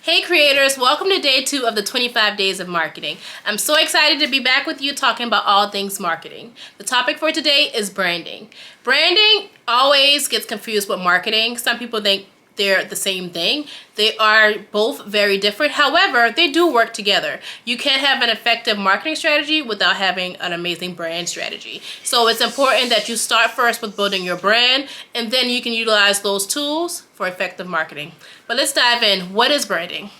Hey creators, welcome to day 2 of the 25 days of marketing. I'm so excited to be back with you talking about all things marketing. The topic for today is branding. Branding always gets confused with marketing. Some people think they're the same thing. They are both very different. However, they do work together. You can't have an effective marketing strategy without having an amazing brand strategy. So it's important that you start first with building your brand, and then you can utilize those tools for effective marketing. But let's dive in. What is branding?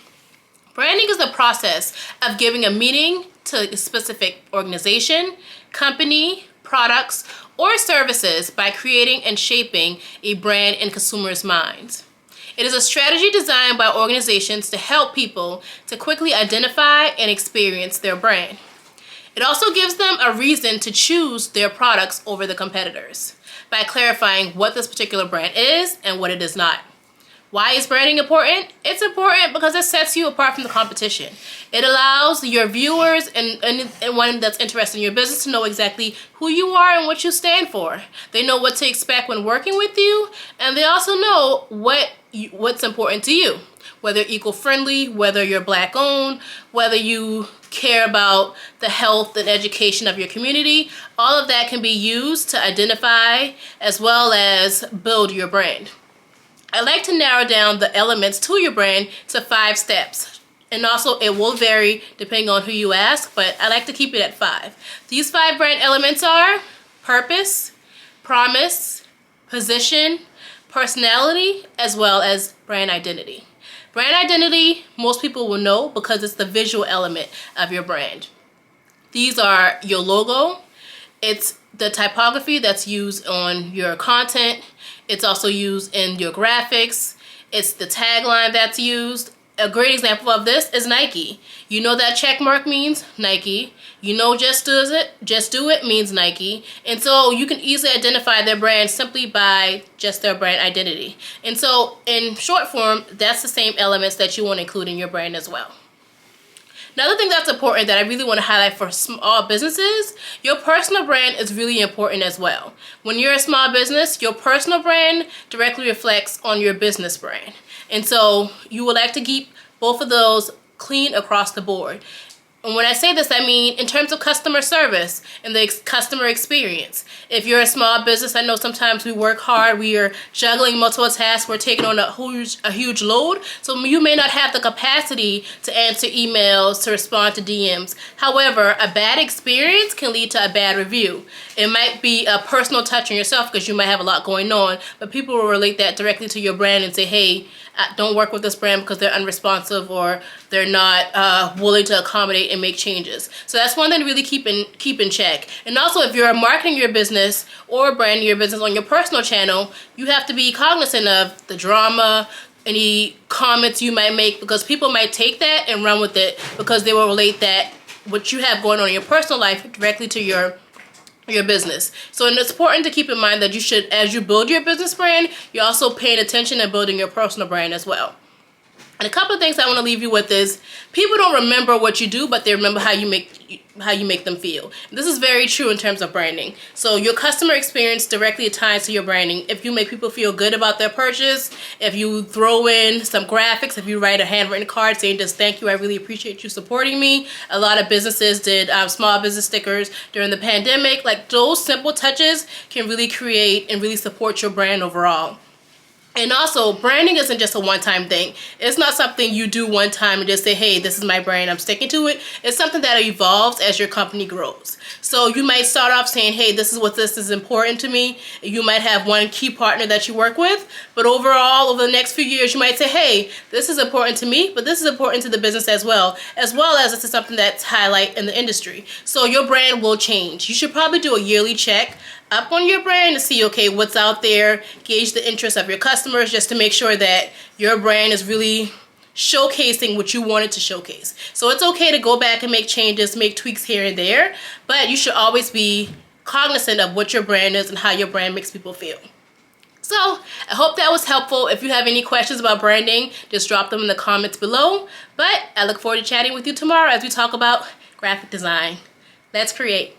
Branding is the process of giving a meaning to a specific organization, company, products, or services by creating and shaping a brand in consumers' minds. It is a strategy designed by organizations to help people to quickly identify and experience their brand. It also gives them a reason to choose their products over the competitors by clarifying what this particular brand is and what it is not. Why is branding important? It's important because it sets you apart from the competition. It allows your viewers and anyone that's interested in your business to know exactly who you are and what you stand for. They know what to expect when working with you, and they also know what's important to you. Whether eco-friendly, whether you're Black-owned, whether you care about the health and education of your community, all of that can be used to identify as well as build your brand. I like to narrow down the elements to your brand to 5 steps. And also it will vary depending on who you ask, but I like to keep it at 5. These 5 brand elements are purpose, promise, position, personality, as well as brand identity. Brand identity, most people will know because it's the visual element of your brand. These are your logo. It's the typography that's used on your content. It's also used in your graphics. It's the tagline that's used. A great example of this is Nike. You know that check mark means Nike. You know just do it means Nike. And so you can easily identify their brand simply by just their brand identity. And so in short form, that's the same elements that you want to include in your brand as well. Another thing that's important that I really want to highlight for small businesses, your personal brand is really important as well. When you're a small business, your personal brand directly reflects on your business brand. And so you would like to keep both of those clean across the board. And when I say this, I mean in terms of customer service and the customer experience. If you're a small business, I know sometimes we work hard, we are juggling multiple tasks, we're taking on a huge load, so you may not have the capacity to answer emails, to respond to DMs. However, a bad experience can lead to a bad review. It might be a personal touch on yourself because you might have a lot going on, but people will relate that directly to your brand and say, hey, don't work with this brand because they're unresponsive or they're not willing to accommodate and make changes. So that's one thing to really keep in check. And also, if you're marketing your business or branding your business on your personal channel, you have to be cognizant of the drama, any comments you might make, because people might take that and run with it because they will relate that what you have going on in your personal life directly to your business. So it's important to keep in mind that you should, as you build your business brand, you're also paying attention and building your personal brand as well. And a couple of things I want to leave you with is people don't remember what you do, but they remember how you make them feel. This is very true in terms of branding. So your customer experience directly ties to your branding. If you make people feel good about their purchase, if you throw in some graphics, if you write a handwritten card saying just thank you, I really appreciate you supporting me. A lot of businesses did small business stickers during the pandemic. Like those simple touches can really create and really support your brand overall. And also, branding isn't just a one-time thing. It's not something you do one time and just say, hey, this is my brand, I'm sticking to it. It's something that evolves as your company grows. So you might start off saying, hey, this is important to me. You might have one key partner that you work with, but overall, over the next few years, you might say, hey, this is important to me, but this is important to the business as well as this is something that's highlight in the industry. So your brand will change. You should probably do a yearly check up on your brand to see, okay, what's out there, gauge the interest of your customers just to make sure that your brand is really showcasing what you want it to showcase. So it's okay to go back and make changes, make tweaks here and there, but you should always be cognizant of what your brand is and how your brand makes people feel. So I hope that was helpful. If you have any questions about branding, just drop them in the comments below. But I look forward to chatting with you tomorrow as we talk about graphic design. Let's create.